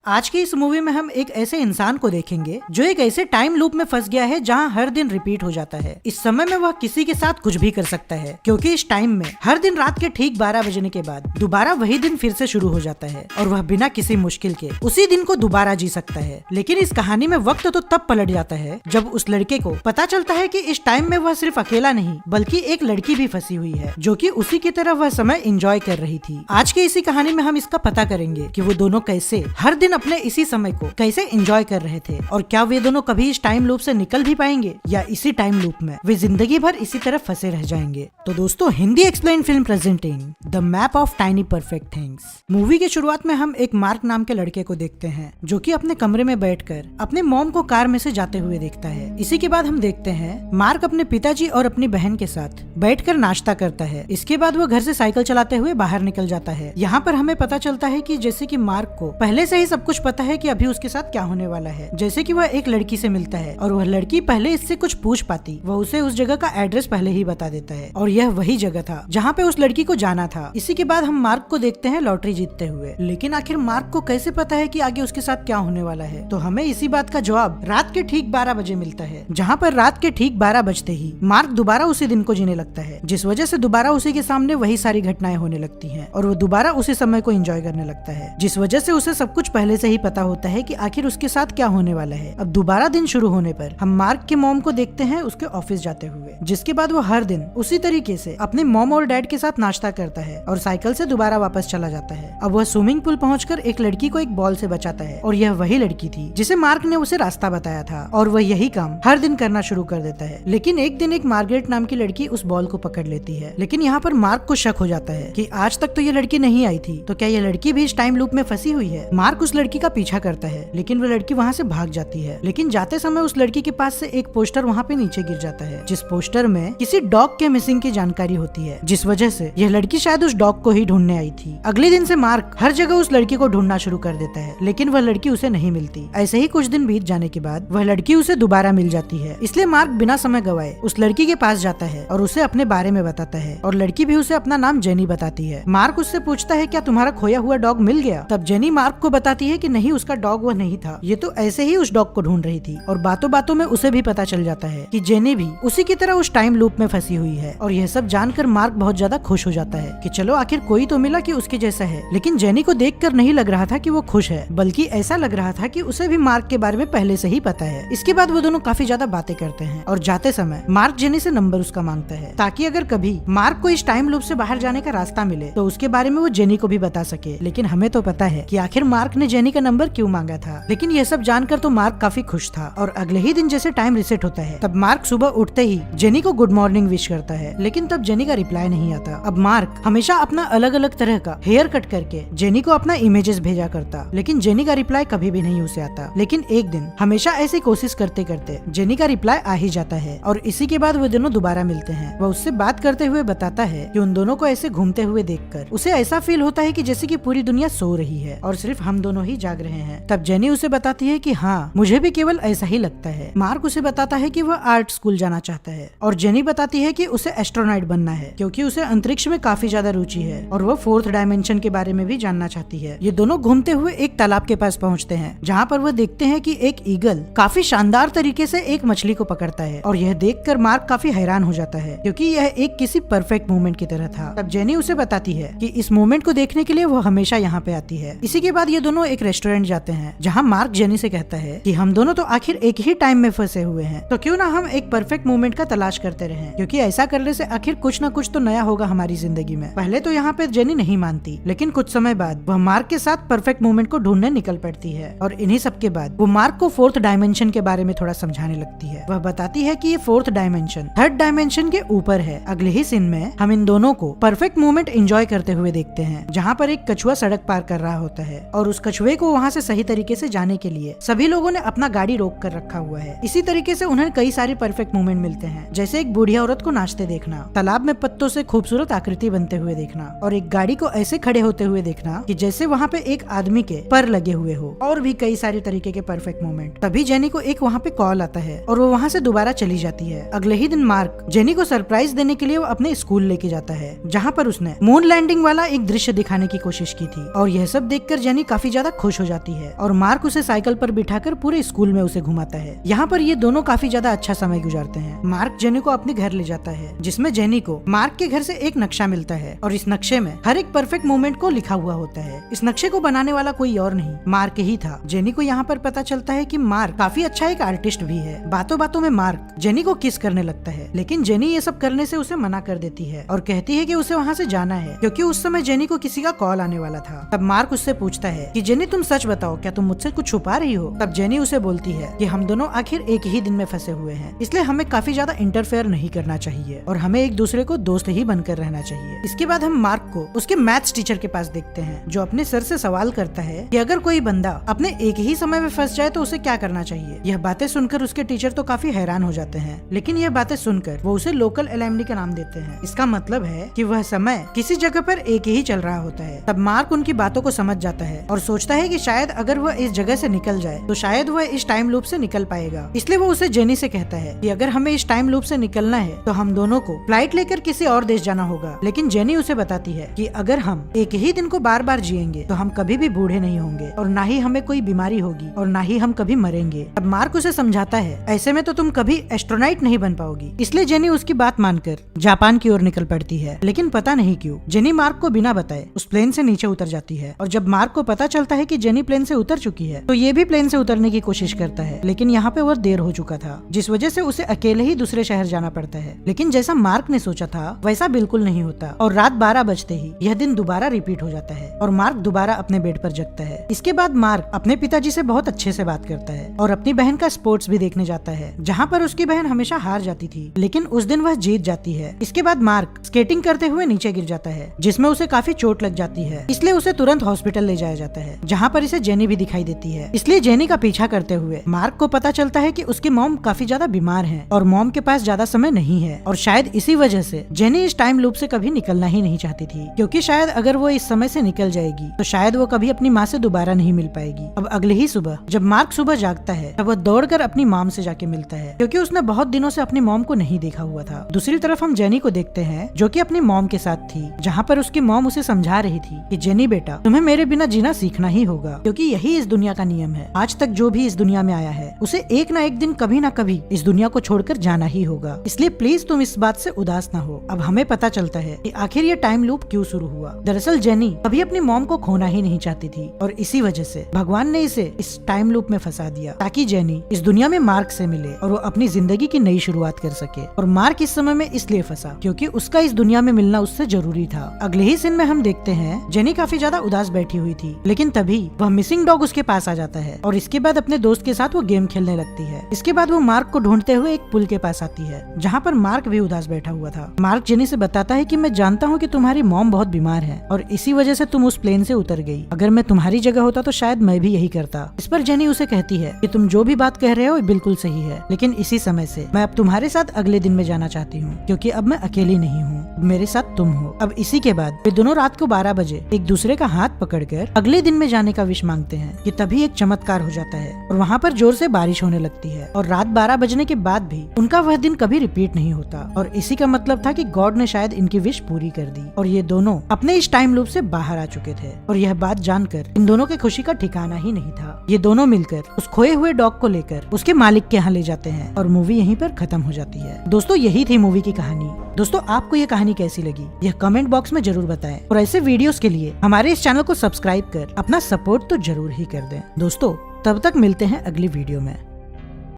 आज की इस मूवी में हम एक ऐसे इंसान को देखेंगे जो एक ऐसे टाइम लूप में फंस गया है जहां हर दिन रिपीट हो जाता है। इस समय में वह किसी के साथ कुछ भी कर सकता है क्योंकि इस टाइम में हर दिन रात के ठीक 12 बजने के बाद दोबारा वही दिन फिर से शुरू हो जाता है और वह बिना किसी मुश्किल के उसी दिन को दोबारा जी सकता है। लेकिन इस कहानी में वक्त तो तब पलट जाता है जब उस लड़के को पता चलता है कि इस टाइम में वह सिर्फ अकेला नहीं बल्कि एक लड़की भी फंसी हुई है जो कि उसी की तरह वह समय एंजॉय कर रही थी। आज की इसी कहानी में हम इसका पता करेंगे कि वो दोनों कैसे हर दिन अपने इसी समय को कैसे एंजॉय कर रहे थे और क्या वे दोनों कभी इस टाइम लूप से निकल भी पाएंगे या इसी टाइम लूप में वे जिंदगी भर इसी तरह फंसे रह जाएंगे। तो दोस्तों, Hindi explain film presenting the map of tiny perfect things. Movie के शुरुआत में हम एक मार्क नाम के लड़के को देखते हैं जो कि अपने कमरे में बैठकर अपने मॉम को कार में से जाते हुए देखता है। इसी के बाद हम देखते हैं मार्क अपने पिताजी और अपनी बहन के साथ बैठकर नाश्ता करता है। इसके बाद वो घर से साइकिल चलाते हुए बाहर निकल जाता है। यहाँ पर हमें पता चलता है कि जैसे कि मार्क को पहले से ही सब कुछ पता है कि अभी उसके साथ क्या होने वाला है। जैसे कि वह एक लड़की से मिलता है और वह लड़की पहले इससे कुछ पूछ पाती, वह उसे उस जगह का एड्रेस पहले ही बता देता है और यह वही जगह था जहाँ पे उस लड़की को जाना था। इसी के बाद हम मार्क को देखते हैं लॉटरी जीतते हुए। लेकिन आखिर मार्क को कैसे पता है कि आगे उसके साथ क्या होने वाला है? तो हमें इसी बात का जवाब रात के ठीक 12 बजे मिलता है, जहाँ पर रात के ठीक 12 बजते ही मार्क दोबारा उसी दिन को जीने लगता है, जिस वजह से दोबारा उसी के सामने वही सारी घटनाएं होने लगती हैं और वो दोबारा उसी समय को एंजॉय करने लगता है, जिस वजह से उसे सब कुछ पहले से ही पता होता है कि आखिर उसके साथ क्या होने वाला है। अब दोबारा दिन शुरू होने पर हम मार्क के मॉम को देखते हैं उसके ऑफिस जाते हुए, जिसके बाद वो हर दिन उसी तरीके से अपने मॉम और डैड के साथ नाश्ता करता है और साइकिल से दोबारा वापस चला जाता है। अब वह स्विमिंग पूल पहुंचकर एक लड़की को एक बॉल से बचाता है और यह वही लड़की थी जिसे मार्क ने उसे रास्ता बताया था और वह यही काम हर दिन करना शुरू कर देता है। लेकिन एक दिन एक मार्गरेट नाम की लड़की उस बॉल को पकड़ लेती है। लेकिन यहाँ पर मार्क को शक हो जाता है कि आज तक तो ये लड़की नहीं आई थी, तो क्या ये लड़की भी इस टाइम लूप में फंसी हुई है? मार्क उस लड़की का पीछा करता है लेकिन वो लड़की वहाँ से भाग जाती है। लेकिन जाते समय उस लड़की के पास से एक पोस्टर वहाँ पे नीचे गिर जाता है, जिस पोस्टर में किसी डॉग के मिसिंग की जानकारी होती है, जिस वजह से यह लड़की शायद उस डॉग को ही ढूंढने आई थी। अगले दिन से मार्क हर जगह उस लड़की को ढूंढना शुरू कर देता है लेकिन वह लड़की उसे नहीं मिलती। ऐसे ही कुछ दिन बीत जाने के बाद वह लड़की उसे दोबारा मिल जाती है, इसलिए मार्क बिना समय गवाए उस लड़की के पास जाता है और उसे अपने बारे में बताता है और लड़की भी उसे अपना नाम जेनी बताती है। मार्क उससे पूछता है क्या तुम्हारा खोया हुआ डॉग मिल गया? तब जेनी मार्क को बताती है कि नहीं, उसका डॉग वह नहीं था, ये तो ऐसे ही उस डॉग को ढूंढ रही थी। और बातों बातों में उसे भी पता चल जाता है कि जेनी भी उसी की तरह उस टाइम लूप में फंसी हुई है। और यह सब जानकर मार्क बहुत ज्यादा खुश हो जाता है कि चलो आखिर कोई तो मिला कि उसके जैसा है। लेकिन जेनी को देखकर नहीं लग रहा था कि वो खुश है, बल्कि ऐसा लग रहा था कि उसे भी मार्क के बारे में पहले से ही पता है। इसके बाद वो दोनों काफी ज्यादा बातें करते हैं और जाते समय मार्क जेनी से नंबर उसका मांगता है ताकि अगर कभी मार्क को इस टाइम लूप से बाहर जाने का रास्ता मिले तो उसके बारे में वो जेनी को भी बता सके। लेकिन हमें तो पता है कि आखिर मार्क ने जेनी का नंबर क्यों मांगा था। लेकिन यह सब जानकर तो मार्क काफी खुश था और अगले ही दिन जैसे टाइम रिसेट होता है तब मार्क सुबह उठते ही जेनी को गुड मॉर्निंग विश करता है, लेकिन तब जेनी का रिप्लाई नहीं आता। अब मार्क हमेशा अपना अलग अलग तरह का हेयर कट करके जेनी को अपना इमेजेस भेजा करता, लेकिन जेनी का रिप्लाई कभी भी नहीं उसे आता। लेकिन एक दिन हमेशा ऐसी कोशिश करते करते जेनी का रिप्लाई आ ही जाता है और इसी के बाद वो दोनों दोबारा मिलते हैं। वह उससे बात करते हुए बताता है कि उन दोनों को ऐसे घूमते हुए देखकर उसे ऐसा फील होता है कि जैसे कि पूरी दुनिया सो रही है और सिर्फ हम दोनों ही जाग रहे हैं। तब जेनी उसे बताती है कि हाँ, मुझे भी केवल ऐसा ही लगता है। मार्क उसे बताता है कि वह आर्ट स्कूल जाना चाहता है और जेनी बताती है कि उसे एस्ट्रोनॉट बनना है क्योंकि उसे अंतरिक्ष में काफी ज्यादा रुचि है और वह 4th डायमेंशन के बारे में भी जानना चाहती है। ये दोनों घूमते हुए एक तालाब के पास पहुँचते हैं जहाँ पर वह देखते हैं कि एक ईगल काफी शानदार तरीके से एक मछली को पकड़ता है और यह देखकर मार्क काफी हैरान हो जाता है क्योंकि यह एक किसी परफेक्ट मोमेंट की तरह था। तब जेनी उसे बताती है कि इस मोमेंट को देखने के लिए वो हमेशा यहाँ पे आती है। इसी के बाद ये दोनों एक रेस्टोरेंट जाते हैं जहाँ मार्क जेनी से कहता है कि हम दोनों तो आखिर एक ही टाइम में फंसे हुए हैं, तो क्यों ना हम एक परफेक्ट मोमेंट का तलाश करते रहें, क्योंकि ऐसा करने से आखिर कुछ ना कुछ तो नया होगा हमारी जिंदगी में। पहले तो यहाँ पे जेनी नहीं मानती, लेकिन कुछ समय बाद वह मार्क के साथ परफेक्ट मोमेंट को ढूंढने निकल पड़ती है और इन्हीं सब के बाद वो मार्क को 4th डायमेंशन के बारे में थोड़ा समझाने लगती है। वह बताती है कि ये 4th डायमेंशन 3rd डायमेंशन के ऊपर है। अगले ही सीन में हम इन दोनों को परफेक्ट मोमेंट एंजॉय करते हुए देखते हैं जहाँ पर एक कछुआ सड़क पार कर रहा होता है और उस कछुए को वहाँ से सही तरीके से जाने के लिए सभी लोगों ने अपना गाड़ी रोक कर रखा हुआ है। इसी तरीके से उन्हें कई सारे परफेक्ट मोमेंट मिलते हैं, जैसे एक बूढ़ी औरत को नाचते देखना, तालाब में पत्तों से खूबसूरत आकृति बनते हुए देखना और एक गाड़ी को ऐसे खड़े होते हुए देखना कि जैसे वहाँ पे एक आदमी के पर लगे हुए हो, और भी कई सारे तरीके के परफेक्ट मोमेंट। तभी जेनी को एक वहाँ पे कॉल आता है और वो वहाँ से दोबारा चली जाती है। अगले ही दिन मार्क जेनी को सरप्राइज देने के लिए वो अपने स्कूल लेके जाता है जहाँ पर उसने मून लैंडिंग वाला एक दृश्य दिखाने की कोशिश की थी और यह सब देखकर जेनी काफी ज्यादा खुश हो जाती है और मार्क उसे साइकिल पर बिठाकर पूरे स्कूल में उसे घुमाता है। यहाँ पर ये दोनों काफी ज्यादा अच्छा समय गुजारते हैं। मार्क जेनी को अपने घर ले जाता है, जिसमें जेनी को मार्क के घर से एक नक्शा मिलता है और इस नक्शे में हर एक परफेक्ट मोमेंट को लिखा हुआ होता है। इस नक्शे को बनाने वाला कोई और नहीं, मार्क ही था। जेनी को यहाँ पर पता चलता है कि मार्क काफी अच्छा एक आर्टिस्ट भी है। बातों बातों में मार्क जेनी को किस करने लगता है, लेकिन जेनी ये सब करने से उसे मना कर देती है और कहती है कि उसे वहाँ से जाना है, क्योंकि उस समय जेनी को किसी का कॉल आने वाला था। तब मार्क उससे पूछता है कि जेनी तुम सच बताओ, क्या तुम मुझसे कुछ छुपा रही हो? तब जेनी उसे बोलती है कि हम दोनों आखिर एक ही दिन में फंसे हुए हैं, इसलिए हमें काफी ज्यादा इंटरफेयर नहीं करना चाहिए और हमें एक दूसरे को दोस्त ही बनकर रहना चाहिए। इसके बाद हम मार्क को उसके मैथ्स टीचर के पास देखते हैं, जो अपने सर से सवाल करता है कि अगर कोई बंदा अपने एक ही समय में फंस जाए तो उसे क्या करना चाहिए। यह बातें सुनकर उसके टीचर तो काफी हैरान हो जाते हैं, लेकिन यह बातें सुनकर वो उसे लोकल एलेमनी का नाम देते हैं। इसका मतलब है कि वह समय किसी जगह पर एक ही चल रहा होता है। तब मार्क उनकी बातों को समझ जाता है और सोचता है कि शायद अगर वह इस जगह से निकल जाए तो शायद वह इस टाइम लूप से निकल पाएगा। इसलिए वो उसे जेनी से कहता है कि अगर हमें इस टाइम लूप से निकलना है तो हम दोनों को फ्लाइट लेकर किसी और देश जाना होगा। लेकिन जेनी उसे बताती है कि अगर हम एक ही दिन को बार बार जिएंगे तो हम कभी भी बूढ़े नहीं होंगे और ना ही हमें कोई बीमारी होगी और ना ही हम कभी मरेंगे। अब मार्क उसे समझाता है ऐसे में तो तुम कभी एस्ट्रोनॉट नहीं बन पाओगी। इसलिए जेनी उसकी बात मानकर जापान की ओर निकल पड़ती है, लेकिन पता नहीं क्यों जेनी मार्क को बिना बताए उस प्लेन से नीचे उतर जाती है। और जब मार्क को पता चलता है कि जेनी प्लेन से उतर चुकी है तो ये भी प्लेन से उतरने की कोशिश करता है, लेकिन यहाँ पे वह देर हो चुका था, जिस वजह से उसे अकेले ही दूसरे शहर जाना पड़ता है। लेकिन जैसा मार्क ने सोचा था वैसा बिल्कुल नहीं होता और रात 12 बजते ही यह दिन दोबारा रिपीट हो जाता है और मार्क दोबारा अपने बेड पर जगता है। इसके बाद मार्क अपने पिताजी से बहुत अच्छे से बात करता है और अपनी बहन का स्पोर्ट्स भी देखने जाता है, जहाँ पर उसकी बहन हमेशा हार जाती थी, लेकिन उस दिन वह जीत जाती है। इसके बाद मार्क स्केटिंग करते हुए नीचे गिर जाता है, जिसमें उसे काफी चोट लग जाती है, इसलिए उसे तुरंत हॉस्पिटल ले जाया जाता है, जहाँ पर इसे जेनी भी दिखाई देती है। इसलिए जेनी का पीछा करते हुए मार्क को पता चलता है कि उसकी मॉम काफी ज्यादा बीमार है और मॉम के पास ज्यादा समय नहीं है और शायद इसी वजह से जेनी इस टाइम लूप से कभी निकलना ही नहीं चाहती थी, क्योंकि शायद अगर वो इस समय से निकल जाएगी तो शायद वो कभी अपनी माँ से दोबारा नहीं मिल पाएगी। अब अगले ही सुबह जब मार्क सुबह जागता है तब वह दौड़कर अपनी मॉम से जाके मिलता है, क्योंकि उसने बहुत दिनों से अपनी मॉम को नहीं देखा हुआ था। दूसरी तरफ हम जेनी को देखते हैं जो कि अपनी मॉम के साथ थी, जहाँ पर उसकी मॉम उसे समझा रही थी कि जेनी बेटा तुम्हें मेरे बिना जीना सीखना ही होगा, क्योंकि यही इस दुनिया का नियम है। आज तक जो भी इस दुनिया में आया है उसे एक ना एक दिन कभी ना कभी इस दुनिया को छोड़कर जाना ही होगा, इसलिए प्लीज तुम इस बात से उदास ना हो। अब हमें पता चलता है कि आखिर ये टाइम लूप क्यों शुरू हुआ। दरअसल जेनी कभी अपनी मॉम को खोना ही नहीं चाहती थी और इसी वजह से भगवान ने इसे इस टाइम लूप में फंसा दिया ताकि जेनी इस दुनिया में मार्क से मिले और वो अपनी जिंदगी की नई शुरुआत कर सके। और मार्क इस समय में इसलिए फंसा क्योंकि उसका इस दुनिया में मिलना उससे जरूरी था। अगले ही सीन में हम देखते हैं जेनी काफी ज्यादा उदास बैठी हुई थी, लेकिन तभी वह मिसिंग डॉग उसके पास आ जाता है और इसके बाद अपने दोस्त के साथ वो गेम खेलने लगती है। इसके बाद वो मार्क को ढूंढते हुए एक पुल के पास आती है, जहाँ पर मार्क भी उदास बैठा हुआ था। मार्क जेनी से बताता है कि मैं जानता हूँ कि तुम्हारी मॉम बहुत बीमार है और इसी वजह से तुम उस प्लेन से उतर गई। अगर मैं तुम्हारी जगह होता तो शायद मैं भी यही करता। इस पर जेनी उसे कहती है कि तुम जो भी बात कह रहे हो बिल्कुल सही है, लेकिन इसी समय से मैं अब तुम्हारे साथ अगले दिन में जाना चाहती हूँ, क्योंकि अब मैं अकेली नहीं हूँ, मेरे साथ तुम हो। अब इसी के बाद वे दोनों रात को 12 बजे एक दूसरे का हाथ पकड़कर अगले दिन में जाने का विश मांगते हैं कि तभी एक चमत्कार हो जाता है और वहाँ पर जोर से बारिश होने लगती है और रात 12 बजने के बाद भी उनका वह दिन कभी रिपीट नहीं होता और इसी का मतलब था कि गॉड ने शायद इनकी विश पूरी कर दी और ये दोनों अपने इस टाइम लूप से बाहर आ चुके थे। और यह बात जानकर इन दोनों की खुशी का ठिकाना ही नहीं था। ये दोनों मिलकर उस खोए हुए डॉग को लेकर उसके मालिक के यहाँ ले जाते हैं और मूवी यहीं पर खत्म हो जाती है। दोस्तों यही थी मूवी की कहानी। दोस्तों आपको ये कहानी कैसी लगी यह कमेंट बॉक्स में जरूर बताएं और ऐसे वीडियोस के लिए हमारे इस चैनल को सब्सक्राइब कर अपना सपोर्ट तो जरूर ही कर दें। दोस्तों तब तक मिलते हैं अगली वीडियो में।